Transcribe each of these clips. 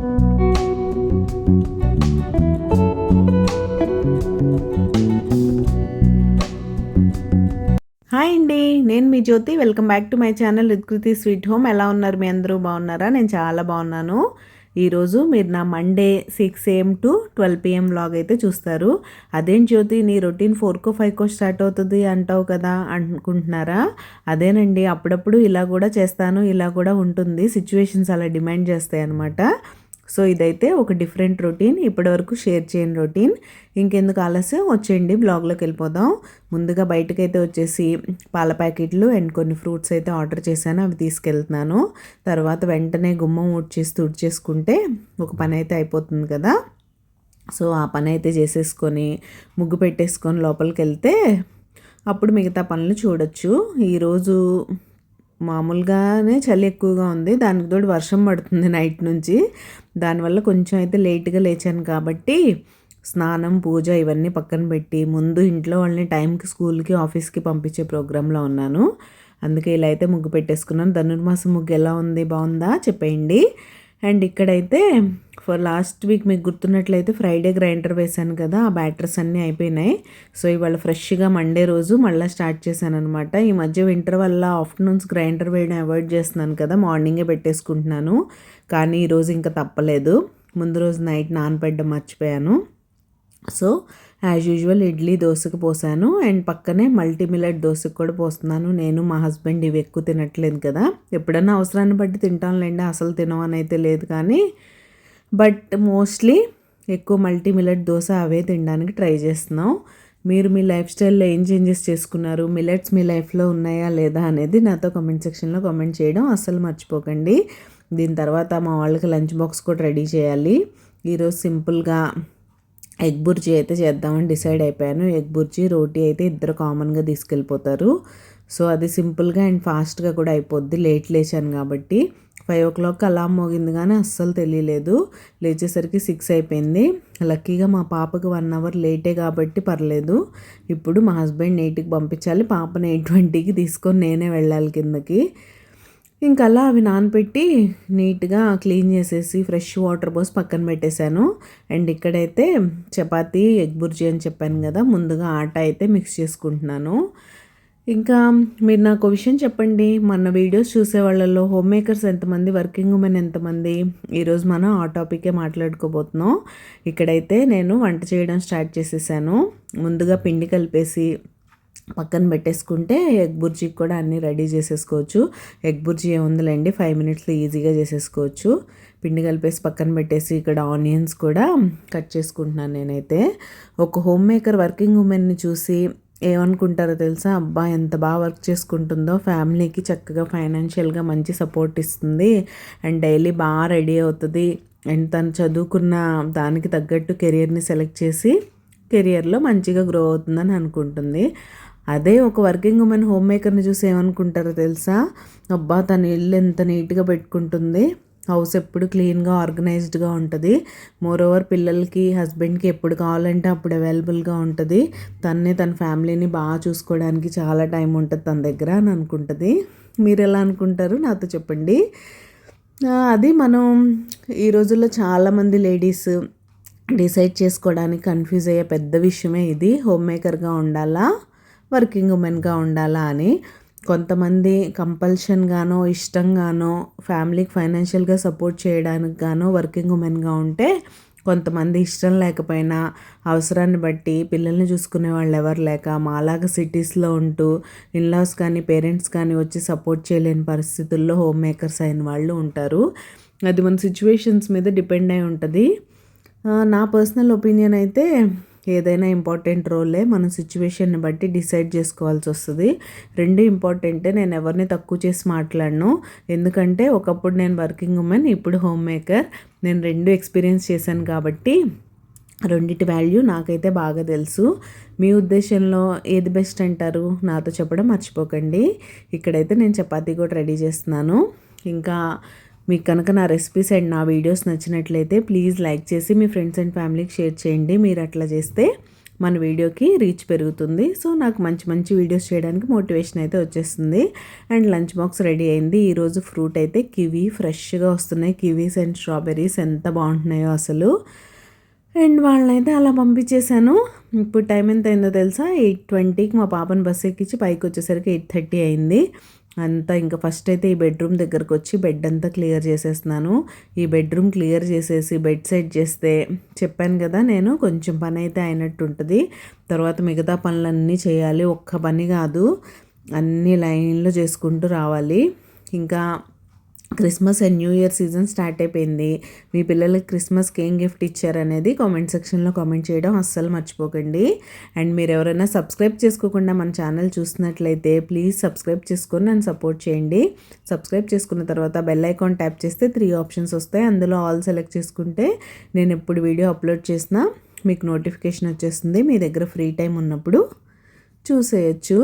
Hi అండి, నేను మీ Jyothi. Welcome back to my channel Kruthi sweet home. ఎలా ఉన్నారు మీ అందరూ? బాగున్నారా? నేను చాలా బాగున్నాను. ఈరోజు మీరు నా Monday 6 AM to 12 PM vlog అయితే చూస్తారు. అదేం జ్యోతి, నీ రొటీన్ 4కో 5కో స్టార్ట్ అవుతుంది అంటావు కదా అనుకుంటున్నారా? అదేనండి, అప్పుడప్పుడు ఇలా కూడా చేస్తాను, ఇలా కూడా ఉంటుంది. సిచ్యువేషన్స్ అలా డిమాండ్ చేస్తాయి అన్నమాట. సో ఇదైతే ఒక డిఫరెంట్ రొటీన్, ఇప్పటివరకు షేర్ చేయని రొటీన్. ఇంకెందుకు ఆలస్యం, వచ్చేయండి బ్లాగ్లోకి వెళ్ళిపోదాం. ముందుగా బయటకైతే వచ్చేసి పాల ప్యాకెట్లు అండ్ కొన్ని ఫ్రూట్స్ అయితే ఆర్డర్ చేశాను, అవి తీసుకెళ్తున్నాను. తర్వాత వెంటనే గుమ్మం తుడిచేసుకుంటే ఒక పని అయితే అయిపోతుంది కదా. సో ఆ పని అయితే చేసేసుకొని ముగ్గు పెట్టేసుకొని లోపలికి వెళ్తే అప్పుడు మిగతా పనులు చూడొచ్చు. ఈరోజు మామూలుగానే చలి ఎక్కువగా ఉంది, దానికి తోడు వర్షం పడుతుంది నైట్ నుంచి. దానివల్ల కొంచెం అయితే లేట్గా లేచాను కాబట్టి స్నానం, పూజ ఇవన్నీ పక్కన పెట్టి ముందు ఇంట్లో వాళ్ళని టైంకి స్కూల్కి ఆఫీస్కి పంపించే ప్రోగ్రాంలో ఉన్నాను. అందుకే ఇలా అయితే ముగ్గు పెట్టేసుకున్నాను. ధనుర్మాసం ముగ్గు ఎలా ఉంది, బాగుందా చెప్పేయండి. అండ్ ఇక్కడైతే ఫర్ లాస్ట్ వీక్ మీకు గుర్తున్నట్లయితే ఫ్రైడే గ్రైండర్ వేశాను కదా, ఆ బ్యాటర్స్ అన్నీ అయిపోయినాయి. సో ఇవాళ ఫ్రెష్గా మండే రోజు మళ్ళీ స్టార్ట్ చేశాను అనమాట. ఈ మధ్య వింటర్ వల్ల ఆఫ్టర్నూన్స్ గ్రైండర్ వేయడం అవాయిడ్ చేస్తున్నాను కదా, మార్నింగే పెట్టేసుకుంటున్నాను. కానీ ఈరోజు ఇంకా తప్పలేదు, ముందు రోజు నైట్ నానబెట్టడం మర్చిపోయాను. సో యాజ్ యూజువల్ ఇడ్లీ దోశకు పోసాను అండ్ పక్కనే మల్టీ మిల్లెట్ దోశకు కూడా పోస్తున్నాను. నేను మా హస్బెండ్ ఇవి ఎక్కువ తినట్లేదు కదా, ఎప్పుడన్నా అవసరాన్ని బట్టి తింటానులేండి, అసలు తినమని అయితే లేదు. కానీ బట్ మోస్ట్లీ ఎక్కువ మల్టీ మిల్లెట్ దోశ అవే తినడానికి ట్రై చేస్తున్నాం. మీరు మీ లైఫ్ స్టైల్లో ఏం చేంజెస్ చేసుకున్నారు, మిల్లెట్స్ మీ లైఫ్లో ఉన్నాయా లేదా అనేది నాతో కామెంట్ సెక్షన్లో కామెంట్ చేయడం అస్సలు మర్చిపోకండి. దీని తర్వాత మా వాళ్ళకి లంచ్ బాక్స్ కూడా రెడీ చేయాలి. ఈరోజు సింపుల్గా ఎగ్ బుర్జీ అయితే చేద్దామని డిసైడ్ అయిపోయాను. ఎగ్ బుర్జీ, రోటీ అయితే ఇద్దరు కామన్గా తీసుకెళ్ళిపోతారు. సో అది సింపుల్గా అండ్ ఫాస్ట్గా కూడా అయిపోద్ది. లేచాను కాబట్టి 5 o'clock అలారం మోగింది కానీ అస్సలు తెలియలేదు. లేచేసరికి 6 అయిపోయింది. లక్కీగా మా పాపకు 1 hour లేటే కాబట్టి పర్లేదు. ఇప్పుడు మా హస్బెండ్ 8కి పంపించాలి, పాపని 8:20కి తీసుకొని నేనే వెళ్ళాలి కిందకి. ఇంకా అలా అవి నానపెట్టి నీట్గా క్లీన్ చేసేసి ఫ్రెష్ వాటర్ పోసి పక్కన పెట్టేశాను. అండ్ ఇక్కడైతే చపాతీ, ఎగ్ బుర్జీ అని చెప్పాను కదా, ముందుగా ఆట అయితే మిక్స్ చేసుకుంటున్నాను. ఇంకా మీరు నాకు విషయం చెప్పండి, మన వీడియోస్ చూసే వాళ్ళలో హోమ్ మేకర్స్ ఎంతమంది, వర్కింగ్ ఉమెన్ ఎంతమంది? ఈరోజు మనం ఆ టాపికే మాట్లాడుకోబోతున్నాం. ఇక్కడైతే నేను వంట చేయడం స్టార్ట్ చేసేసాను. ముందుగా పిండి కలిపేసి పక్కన పెట్టేసుకుంటే ఎగ్ బుర్జీకి కూడా అన్నీ రెడీ చేసేసుకోవచ్చు. ఎగ్ బుర్జీ ఏముందిలేండి, 5 minutesలో ఈజీగా చేసేసుకోవచ్చు. పిండి కలిపేసి పక్కన పెట్టేసి ఇక్కడ ఆనియన్స్ కూడా కట్ చేసుకుంటున్నాను నేనైతే. ఒక హోమ్ మేకర్ వర్కింగ్ ఉమెన్ని చూసి ఏమనుకుంటారో తెలుసా, అబ్బా ఎంత బాగా వర్క్ చేసుకుంటుందో, ఫ్యామిలీకి చక్కగా ఫైనాన్షియల్గా మంచి సపోర్ట్ ఇస్తుంది అండ్ డైలీ బాగా రెడీ అవుతుంది అండ్ తను చదువుకున్న దానికి తగ్గట్టు కెరియర్ని సెలెక్ట్ చేసి కెరియర్లో మంచిగా గ్రో అవుతుందని అనుకుంటుంది. అదే ఒక వర్కింగ్ ఉమెన్ హోమ్ మేకర్ని చూసి ఏమనుకుంటారో తెలుసా, అబ్బా తన ఇల్లు ఎంత నీట్గా పెట్టుకుంటుంది, హౌస్ ఎప్పుడు క్లీన్గా ఆర్గనైజ్డ్గా ఉంటుంది, మోరోవర్ పిల్లలకి హస్బెండ్కి ఎప్పుడు కావాలంటే అప్పుడు అవైలబుల్గా ఉంటుంది, తన ఫ్యామిలీని బాగా చూసుకోవడానికి చాలా టైం ఉంటుంది తన దగ్గర అని అనుకుంటుంది. మీరు ఎలా అనుకుంటారు నాతో చెప్పండి. అది మనం ఈ రోజుల్లో చాలామంది లేడీస్ డిసైడ్ చేసుకోవడానికి కన్ఫ్యూజ్ అయ్యే పెద్ద విషయమే ఇది, హోమ్ మేకర్గా ఉండాలా వర్కింగ్ ఉమెన్గా ఉండాలా అని. కొంతమంది కంపల్షన్గానో ఇష్టంగానో ఫ్యామిలీకి ఫైనాన్షియల్గా సపోర్ట్ చేయడానికి గానో వర్కింగ్ ఉమెన్గా ఉంటే, కొంతమంది ఇష్టం లేకపోయినా అవసరాన్ని బట్టి పిల్లల్ని చూసుకునే వాళ్ళు ఎవరు లేక మాలాగా సిటీస్లో ఉంటూ ఇన్లాస్ కానీ పేరెంట్స్ కానీ వచ్చి సపోర్ట్ చేయలేని పరిస్థితుల్లో హోమ్ మేకర్స్ అయిన వాళ్ళు ఉంటారు. అది మన సిచ్యువేషన్స్ మీద డిపెండ్ అయి ఉంటుంది. నా పర్సనల్ ఒపీనియన్ అయితే ఏదైనా ఇంపార్టెంట్ రోలే మన సిచ్యువేషన్ని బట్టి డిసైడ్ చేసుకోవాల్సి వస్తుంది. రెండు ఇంపార్టెంటే, నేను ఎవరిని తక్కువ చేసి మాట్లాడను. ఎందుకంటే ఒకప్పుడు నేను వర్కింగ్ ఉమెన్, ఇప్పుడు హోమ్ మేకర్. నేను రెండు ఎక్స్పీరియన్స్ చేశాను కాబట్టి రెండిటి వాల్యూ నాకైతే బాగా తెలుసు. మీ ఉద్దేశంలో ఏది బెస్ట్ అంటారు నాతో చెప్పడం మర్చిపోకండి. ఇక్కడైతే నేను చపాతీ కూడా రెడీ చేస్తున్నాను. ఇంకా మీకు కనుక నా రెసిపీస్ అండ్ నా వీడియోస్ నచ్చినట్లయితే ప్లీజ్ లైక్ చేసి మీ ఫ్రెండ్స్ అండ్ ఫ్యామిలీకి షేర్ చేయండి. మీరు అట్లా చేస్తే మన వీడియోకి రీచ్ పెరుగుతుంది. సో నాకు మంచి మంచి వీడియోస్ చేయడానికి మోటివేషన్ అయితే వచ్చేస్తుంది. అండ్ లంచ్ బాక్స్ రెడీ అయింది. ఈరోజు ఫ్రూట్ అయితే కివీ ఫ్రెష్గా వస్తున్నాయి. కివీస్ అండ్ స్ట్రాబెర్రీస్ ఎంత బాగుంటున్నాయో అసలు. అండ్ వాళ్ళనైతే అలా పంపించేశాను. ఇప్పుడు టైం ఎంత అయిందో తెలుసా? 8:20కి మా పాపను బస్సు ఎక్కించి పైకి వచ్చేసరికి 8:30 అయింది. అంతా ఇంకా ఫస్ట్ అయితే ఈ బెడ్రూమ్ దగ్గరకు వచ్చి బెడ్ అంతా క్లియర్ చేసేస్తున్నాను. ఈ బెడ్రూమ్ క్లియర్ చేసేసి బెడ్ సెట్ చేస్తే చెప్పాను కదా, నేను కొంచెం పని అయితే అయినట్టు ఉంటుంది. తర్వాత మిగతా పనులన్నీ చేయాలి. ఒక్క పని కాదు, అన్ని లైన్లో చేసుకుంటూ రావాలి. ఇంకా Christmas and new year season start అయిపోయింది. మీ పిల్లలకి క్రిస్మస్కి ఏం గిఫ్ట్ ఇచ్చారనేది కామెంట్ సెక్షన్లో కామెంట్ చేయడం అస్సలు మర్చిపోకండి. అండ్ మీరు ఎవరైనా సబ్స్క్రైబ్ చేసుకోకుండా మన ఛానల్ చూస్తున్నట్లయితే ప్లీజ్ సబ్స్క్రైబ్ చేసుకొని నన్ను సపోర్ట్ చేయండి. సబ్స్క్రైబ్ చేసుకున్న తర్వాత బెల్ ఐకాన్ ట్యాప్ చేస్తే 3 ఆప్షన్స్ వస్తాయి. అందులో ఆల్ సెలెక్ట్ చేసుకుంటే నేను ఎప్పుడు వీడియో అప్లోడ్ చేసినా మీకు నోటిఫికేషన్ వచ్చేస్తుంది. మీ దగ్గర ఫ్రీ టైం ఉన్నప్పుడు చూసేయచ్చు.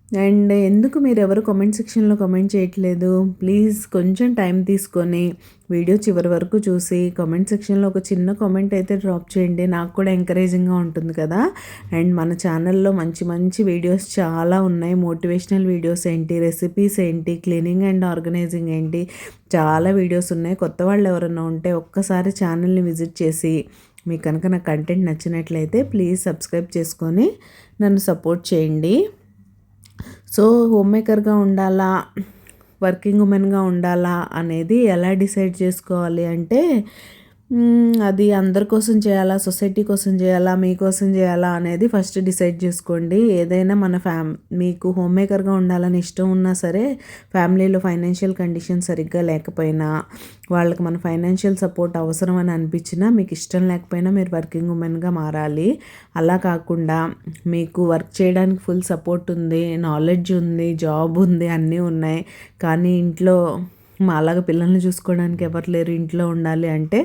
అండ్ ఎందుకు మీరు ఎవరు కామెంట్ సెక్షన్లో కామెంట్ చేయట్లేదు? ప్లీజ్ కొంచెం టైం తీసుకొని వీడియో చివరి వరకు చూసి కామెంట్ సెక్షన్లో ఒక చిన్న కామెంట్ అయితే డ్రాప్ చేయండి. నాకు కూడా ఎంకరేజింగ్గా ఉంటుంది కదా. అండ్ మన ఛానల్లో మంచి మంచి వీడియోస్ చాలా ఉన్నాయి. మోటివేషనల్ వీడియోస్ ఏంటి, రెసిపీస్ ఏంటి, క్లీనింగ్ అండ్ ఆర్గనైజింగ్ ఏంటి, చాలా వీడియోస్ ఉన్నాయి. కొత్త వాళ్ళు ఎవరైనా ఉంటే ఒక్కసారి ఛానల్ని విజిట్ చేసి మీకు కనుక నా కంటెంట్ నచ్చినట్లయితే ప్లీజ్ సబ్స్క్రైబ్ చేసుకొని నన్ను సపోర్ట్ చేయండి. సో హోమ్ మేకర్గా ఉండాలా, వర్కింగ్ ఉమెన్గా ఉండాలా అనేది ఎలా డిసైడ్ చేసుకోవాలి అంటే, అది అందరి కోసం చేయాలా, సొసైటీ కోసం చేయాలా, మీకోసం చేయాలా అనేది ఫస్ట్ డిసైడ్ చేసుకోండి. ఏదైనా మన మీకు హోమ్ మేకర్గా ఉండాలని ఇష్టం ఉన్నా సరే, ఫ్యామిలీలో ఫైనాన్షియల్ కండిషన్ సరిగ్గా లేకపోయినా, వాళ్ళకి మన ఫైనాన్షియల్ సపోర్ట్ అవసరం అని అనిపించినా, మీకు ఇష్టం లేకపోయినా మీరు వర్కింగ్ ఉమెన్గా మారాలి. అలా కాకుండా మీకు వర్క్ చేయడానికి ఫుల్ సపోర్ట్ ఉంది, నాలెడ్జ్ ఉంది, జాబ్ ఉంది, అన్నీ ఉన్నాయి, కానీ ఇంట్లో అలాగ పిల్లల్ని చూసుకోవడానికి ఎవరు లేరు, ఇంట్లో ఉండాలి అంటే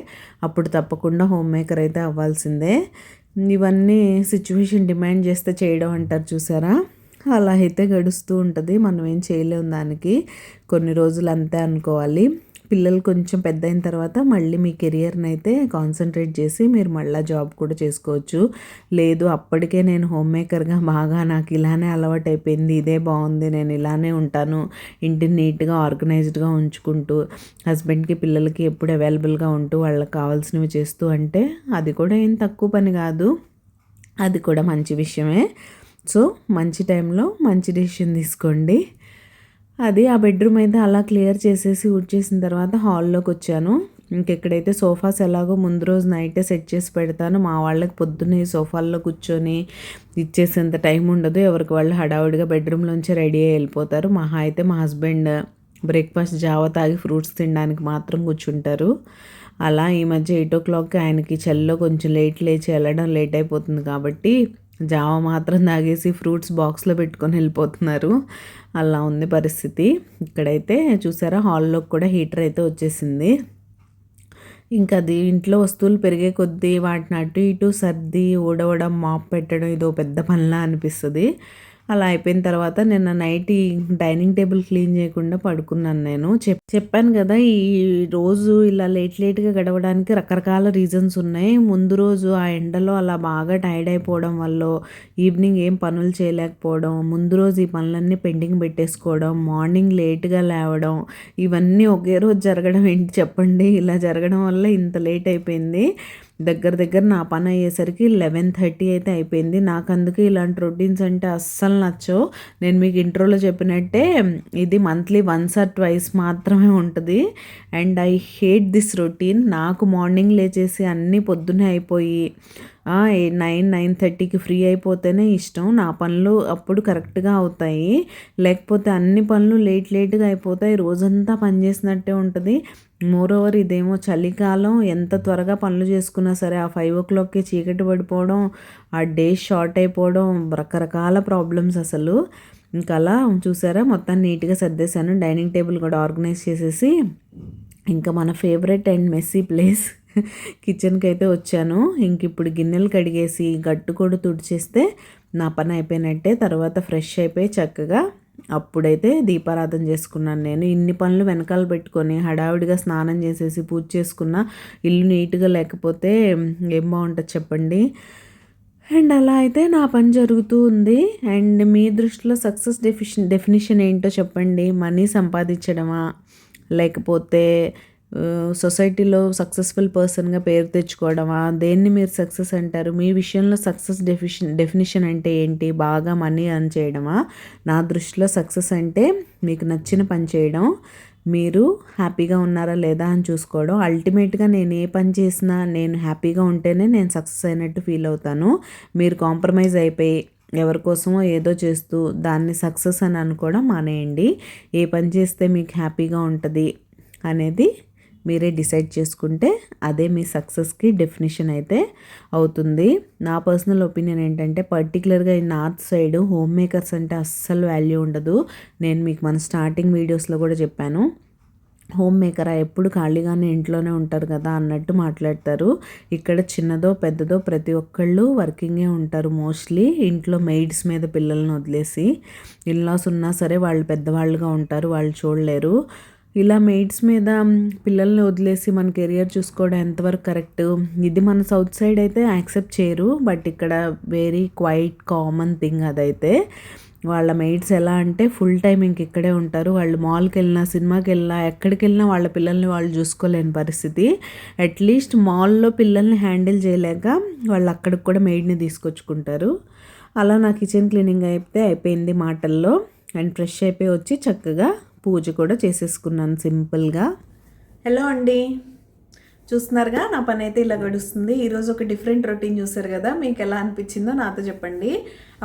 అప్పుడు తప్పకుండా హోమ్ మేకర్ అయితే అవ్వాల్సిందే. ఇవన్నీ సిచ్యువేషన్ డిమాండ్ చేస్తే చేయడం అంటారు చూసారా, అలా అయితే గడుస్తూ ఉంటుంది. మనం ఏం చేయలేము దానికి. కొన్ని రోజులు అంతే అనుకోవాలి. పిల్లలు కొంచెం పెద్ద అయిన తర్వాత మళ్ళీ మీ కెరియర్ని అయితే కాన్సన్ట్రేట్ చేసి మీరు మళ్ళీ జాబ్ కూడా చేసుకోవచ్చు. లేదు అప్పటికే నేను హోమ్ మేకర్గా బాగా నాకు ఇలానే అలవాటు అయిపోయింది, ఇదే బాగుంది, నేను ఇలానే ఉంటాను, ఇంటిని నీట్గా ఆర్గనైజ్డ్గా ఉంచుకుంటూ హస్బెండ్కి పిల్లలకి ఎప్పుడు అవైలబుల్గా ఉంటూ వాళ్ళకి కావాల్సినవి చేస్తూ అంటే అది కూడా ఏం తక్కువ పని కాదు, అది కూడా మంచి విషయమే. సో మంచి టైంలో మంచి డెసిషన్ తీసుకోండి. అది ఆ బెడ్రూమ్ అయితే అలా క్లియర్ చేసేసి చేసిన తర్వాత హాల్లోకి వచ్చాను. ఇంకెక్కడైతే సోఫాస్ ఎలాగో ముందు రోజు నైటే సెట్ చేసి పెడతాను. మా వాళ్ళకి పొద్దున్నే సోఫాల్లో కూర్చొని ఇచ్చేసేంత టైం ఉండదు. ఎవరికి వాళ్ళు హడావుడిగా బెడ్రూమ్లోంచి రెడీ అయ్యి వెళ్ళిపోతారు. మహా అయితే మా హస్బెండ్ బ్రేక్ఫాస్ట్ జావ తాగి ఫ్రూట్స్ తినడానికి మాత్రం కూర్చుంటారు. అలా ఈ మధ్య 8 ఆయనకి చలిలో కొంచెం లేచి వెళ్ళడం లేట్ అయిపోతుంది కాబట్టి జావ మాత్రం తాగేసి ఫ్రూట్స్ బాక్స్లో పెట్టుకొని వెళ్ళిపోతున్నారు. అలా ఉంది పరిస్థితి. ఇక్కడైతే చూసారా, హాల్లోకి కూడా హీటర్ అయితే వచ్చేసింది. ఇంకా అది ఇంట్లో వస్తువులు పెరిగే కొద్దీ వాటిని అటు ఇటు సర్ది ఊడవడం, మాప్ పెట్టడం ఇదో పెద్ద పనిలా అనిపిస్తుంది. అలా అయిపోయిన తర్వాత నిన్న నైట్ ఈ డైనింగ్ టేబుల్ క్లీన్ చేయకుండా పడుకున్నాను. నేను చెప్పాను కదా, ఈ రోజు ఇలా లేట్గా గడవడానికి రకరకాల రీజన్స్ ఉన్నాయి. ముందు రోజు ఆ ఎండలో అలా బాగా టైర్డ్ అయిపోవడం వల్ల, ఈవినింగ్ ఏం పనులు చేయలేకపోవడం, ముందు రోజు ఈ పనులన్నీ పెండింగ్ పెట్టేసుకోవడం, మార్నింగ్ లేట్గా లేవడం, ఇవన్నీ ఒకే రోజు జరగడం ఏంటి చెప్పండి. ఇలా జరగడం వల్ల ఇంత లేట్ అయిపోయింది. దగ్గర నా పని అయ్యేసరికి 11:30 అయితే అయిపోయింది. నాకు అందుకే ఇలాంటి రొటీన్స్ అంటే అస్సలు నచ్చవు. నేను మీకు ఇంట్రోలో చెప్పినట్టే ఇది మంత్లీ వన్స్ ఆర్ ట్వైస్ మాత్రమే ఉంటుంది. And I hate this routine. నాకు మార్నింగ్ లేచేసి అన్నీ పొద్దున్నే అయిపోయి 9:30కి ఫ్రీ అయిపోతేనే ఇష్టం. నా పనులు అప్పుడు కరెక్ట్గా అవుతాయి. లేకపోతే అన్ని పనులు లేట్గా అయిపోతాయి. రోజంతా పని చేసినట్టే ఉంటుంది. మోరోవర్ ఇదేమో చలికాలం. ఎంత త్వరగా పనులు చేసుకున్నా సరే ఆ 5 చీకటి పడిపోవడం, ఆ డే షార్ట్ అయిపోవడం, రకరకాల ప్రాబ్లమ్స్ అసలు. ఇంకా అలా చూసారా, మొత్తం నీట్గా సర్దేశాను. డైనింగ్ టేబుల్ కూడా ఆర్గనైజ్ చేసేసి ఇంకా మన ఫేవరెట్ అండ్ మెస్సీ ప్లేస్ కిచెన్కి అయితే వచ్చాను. ఇంక ఇప్పుడు గిన్నెలు కడిగేసి గట్టు కూడా తుడిచేస్తే నా పని అయిపోయినట్టే. తర్వాత ఫ్రెష్ అయిపోయి చక్కగా అప్పుడైతే దీపారాధన చేసుకున్నాను. నేను ఇన్ని పనులు వెనకాల పెట్టుకొని హడావిడిగా స్నానం చేసేసి పూజ చేసుకున్న, ఇల్లు నీట్గా లేకపోతే ఏం బాగుంటుంది చెప్పండి. అండ్ అలా అయితే నా పని జరుగుతూ ఉంది. అండ్ మీ దృష్టిలో సక్సెస్ డెఫినిషన్ ఏంటో చెప్పండి. మనీ సంపాదించడమా, లేకపోతే సొసైటీలో సక్సెస్ఫుల్ పర్సన్గా పేరు తెచ్చుకోవడమా, దేన్ని మీరు సక్సెస్ అంటారు? మీ విషయంలో సక్సెస్ డెఫినిషన్ అంటే ఏంటి? బాగా మనీ ఎర్న్ చేయడమా? నా దృష్టిలో సక్సెస్ అంటే మీకు నచ్చిన పని చేయడం, మీరు హ్యాపీగా ఉన్నారా లేదా అని చూసుకోవడం. అల్టిమేట్గా నేను ఏ పని చేసినా నేను హ్యాపీగా ఉంటేనే నేను సక్సెస్ అయినట్టు ఫీల్ అవుతాను. మీరు కాంప్రమైజ్ అయిపోయి ఎవరి కోసమో ఏదో చేస్తూ దాన్ని సక్సెస్ అని అనుకోవడం మానేయండి. ఏ పని చేస్తే మీకు హ్యాపీగా ఉంటుంది అనేది మీరే డిసైడ్ చేసుకుంటే అదే మీ సక్సెస్కి డెఫినేషన్ అయితే అవుతుంది. నా పర్సనల్ ఒపీనియన్ ఏంటంటే పర్టికులర్గా ఈ నార్త్ సైడ్ హోమ్ మేకర్స్ అంటే అస్సలు వాల్యూ ఉండదు. నేను మీకు మన స్టార్టింగ్ వీడియోస్లో కూడా చెప్పాను. హోమ్ మేకరా, ఎప్పుడు ఖాళీగానే ఇంట్లోనే ఉంటారు కదా అన్నట్టు మాట్లాడతారు. ఇక్కడ చిన్నదో పెద్దదో ప్రతి ఒక్కళ్ళు వర్కింగే ఉంటారు. మోస్ట్లీ ఇంట్లో మెయిడ్స్ మీద పిల్లల్ని వదిలేసి, ఇన్లాస్ ఉన్నా సరే వాళ్ళు పెద్దవాళ్ళుగా ఉంటారు, వాళ్ళు చూడలేరు. ఇలా మెయిడ్స్ మీద పిల్లల్ని వదిలేసి మన కెరియర్ చూసుకోవడం ఎంతవరకు కరెక్ట్? ఇది మన సౌత్ సైడ్ అయితే యాక్సెప్ట్ చేయరు, బట్ ఇక్కడ వెరీ క్వైట్ కామన్ థింగ్ అదైతే. వాళ్ళ మెయిడ్స్ ఎలా అంటే ఫుల్ టైం ఇంక ఇక్కడే ఉంటారు. వాళ్ళు మాల్కి వెళ్ళినా, సినిమాకి వెళ్ళినా, ఎక్కడికి వెళ్ళినా వాళ్ళ పిల్లల్ని వాళ్ళు చూసుకోలేని పరిస్థితి. అట్లీస్ట్ మాల్లో పిల్లల్ని హ్యాండిల్ చేయలేక వాళ్ళు అక్కడికి కూడా మెయిడ్ని తీసుకొచ్చుకుంటారు. అలా నా కిచెన్ క్లీనింగ్ అయితే అయిపోయింది మాటల్లో. అండ్ ఫ్రెష్ అయిపోయి వచ్చి చక్కగా పూజ కూడా చేసేసుకున్నాను సింపుల్గా. హలో అండి, చూస్తున్నారుగా నా పని అయితే ఇలా గడుస్తుంది. ఈరోజు ఒక డిఫరెంట్ రొటీన్ చూసారు కదా, మీకు ఎలా అనిపించిందో నాతో చెప్పండి.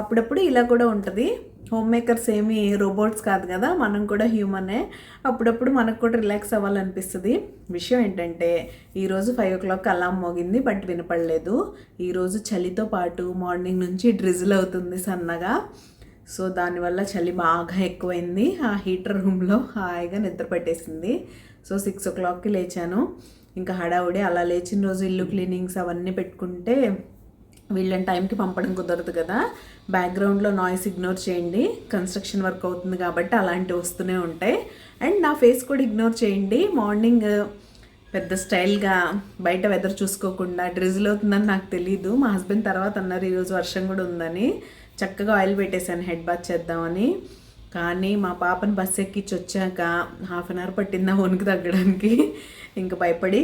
అప్పుడప్పుడు ఇలా కూడా ఉంటుంది. హోమ్ మేకర్స్ ఏమీ రోబోట్స్ కాదు కదా, మనం కూడా హ్యూమనే. అప్పుడప్పుడు మనకు కూడా రిలాక్స్ అవ్వాలనిపిస్తుంది. విషయం ఏంటంటే ఈరోజు 5 o'clock అలారం మోగింది, బట్ వినపడలేదు. ఈరోజు చలితో పాటు మార్నింగ్ నుంచి డ్రిజిల్ అవుతుంది సన్నగా. సో దానివల్ల చలి బాగా ఎక్కువైంది. ఆ హీటర్ రూమ్లో హాయిగా నిద్ర పట్టేసింది. సో 6 o'clockకి లేచాను. ఇంకా హడావుడి. అలా లేచిన రోజు ఇల్లు క్లీనింగ్స్ అవన్నీ పెట్టుకుంటే వీళ్ళని టైంకి పంపడం కుదరదు కదా. బ్యాక్గ్రౌండ్లో నాయిస్ ఇగ్నోర్ చేయండి, కన్స్ట్రక్షన్ వర్క్ అవుతుంది కాబట్టి అలాంటివి వస్తూనే ఉంటాయి. అండ్ నా ఫేస్ కూడా ఇగ్నోర్ చేయండి. మార్నింగ్ పెద్ద స్టైల్గా బయట వెదర్ చూసుకోకుండా డ్రిజిల్ అవుతుందని నాకు తెలీదు. మా హస్బెండ్ తర్వాత అన్నారు ఈరోజు వర్షం కూడా ఉందని. చక్కగా ఆయిల్ పెట్టేశాను హెడ్ బాత్ చేద్దామని. కానీ మా పాపను బస్సు ఎక్కించి వచ్చాక 1/2 hour పట్టిందా వణుకు తగ్గడానికి. ఇంకా భయపడి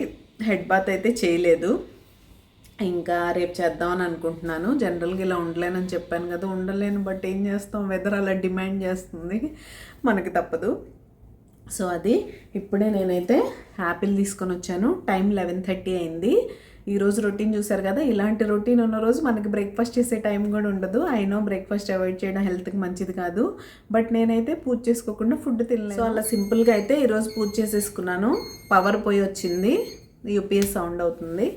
హెడ్ బాత్ అయితే చేయలేదు. ఇంకా రేపు చేద్దామని అనుకుంటున్నాను. జనరల్గా ఇలా ఉండలేనని చెప్పాను కదా, ఉండలేను, బట్ ఏం చేస్తాం, వెదర్ అలా డిమాండ్ చేస్తుంది, మనకి తప్పదు. సో అది ఇప్పుడే నేనైతే యాపిల్ తీసుకొని వచ్చాను. టైం 11:30 అయింది. ఈరోజు రొటీన్ చూసారు కదా, ఇలాంటి రొటీన్ ఉన్న రోజు మనకి బ్రేక్ఫాస్ట్ చేసే టైం కూడా ఉండదు. అయినో బ్రేక్ఫాస్ట్ అవాయిడ్ చేయడం హెల్త్కి మంచిది కాదు, బట్ నేనైతే పూజ చేసుకోకుండా ఫుడ్ తినలేదు. సో అలా సింపుల్గా అయితే ఈరోజు పూజ చేసేసుకున్నాను. పవర్ పోయి వచ్చింది, యూపీఎస్ సౌండ్ అవుతుంది.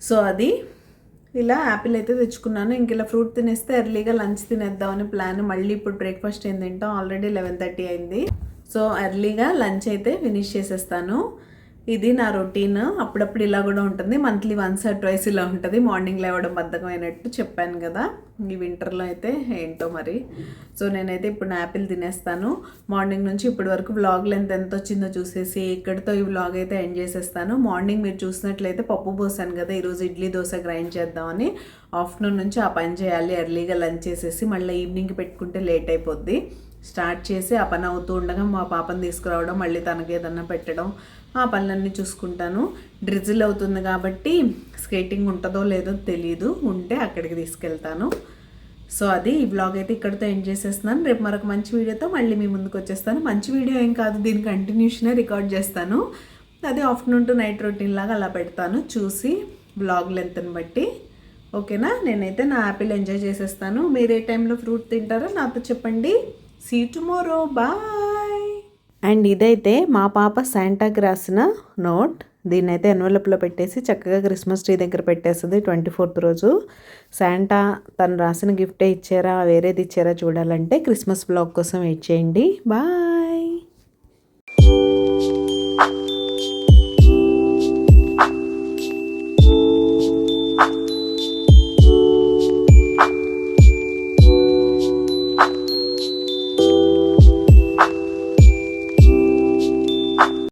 సో అది ఇలా యాపిల్ అయితే తెచ్చుకున్నాను. ఇంక ఇలా ఫ్రూట్ తినేస్తే ఎర్లీగా లంచ్ తినేద్దామని ప్లాన్. మళ్ళీ ఇప్పుడు బ్రేక్ఫాస్ట్ ఏం తింటాం, ఆల్రెడీ 11:30 అయింది. సో ఎర్లీగా లంచ్ అయితే ఫినిష్ చేసేస్తాను. ఇది నా రొటీన్. అప్పుడప్పుడు ఇలా కూడా ఉంటుంది, మంత్లీ 1 or 2 ఇలా ఉంటుంది. మార్నింగ్ లేవడం బద్ధకమైనట్టు చెప్పాను కదా, ఈ వింటర్లో అయితే ఏంటో మరి. సో నేనైతే ఇప్పుడు యాపిల్ తినేస్తాను. మార్నింగ్ నుంచి ఇప్పటి వరకు వ్లాగ్ లెంత్ ఎంత వచ్చిందో చూసేసి ఇక్కడితో ఈ వ్లాగ్ అయితే ఎండ్ చేసేస్తాను. మార్నింగ్ మీరు చూసినట్లయితే పప్పు పోసాను కదా, ఈరోజు ఇడ్లీ దోశ గ్రైండ్ చేద్దామని. ఆఫ్టర్నూన్ నుంచి ఆ పని చేయాలి, ఎర్లీగా లంచ్ చేసేసి మళ్ళీ ఈవినింగ్కి పెట్టుకుంటే లేట్ అయిపోద్ది. స్టార్ట్ చేసి ఆ పని అవుతూ ఉండగా మా పాపను తీసుకురావడం, మళ్ళీ తనకి ఏదన్నా పెట్టడం, ఆ పనులన్నీ చూసుకుంటాను. డ్రిజిల్ అవుతుంది కాబట్టి స్కేటింగ్ ఉంటుందో లేదో తెలీదు, ఉంటే అక్కడికి తీసుకెళ్తాను. సో అది ఈ బ్లాగ్ అయితే ఇక్కడితో ఎండ్ చేసేస్తున్నాను. రేపు మరొక మంచి వీడియోతో మళ్ళీ మీ ముందుకు వచ్చేస్తాను. మంచి వీడియో ఏం కాదు, దీని కంటిన్యూషనే రికార్డ్ చేస్తాను. అది ఆఫ్టర్నూన్ టు నైట్ రొటీన్ లాగా అలా పెడతాను, చూసి బ్లాగ్ లెంత్ని బట్టి. ఓకేనా, నేనైతే నా యాపిల్ ఎంజాయ్ చేసేస్తాను. మీరు ఏ టైంలో ఫ్రూట్ తింటారో నాతో చెప్పండి. See tomorrow, bye. అండ్ ఇదైతే మా పాప శాంటాకి రాసిన నోట్. దీన్ని అయితే ఎన్వలప్లో పెట్టేసి చక్కగా క్రిస్మస్ ట్రీ దగ్గర పెట్టేస్తుంది 24th రోజు. శాంటా తను రాసిన గిఫ్టే ఇచ్చారా వేరేది ఇచ్చారా చూడాలంటే క్రిస్మస్ బ్లాగ్ కోసం వెయిట్ చేయండి. బాయ్.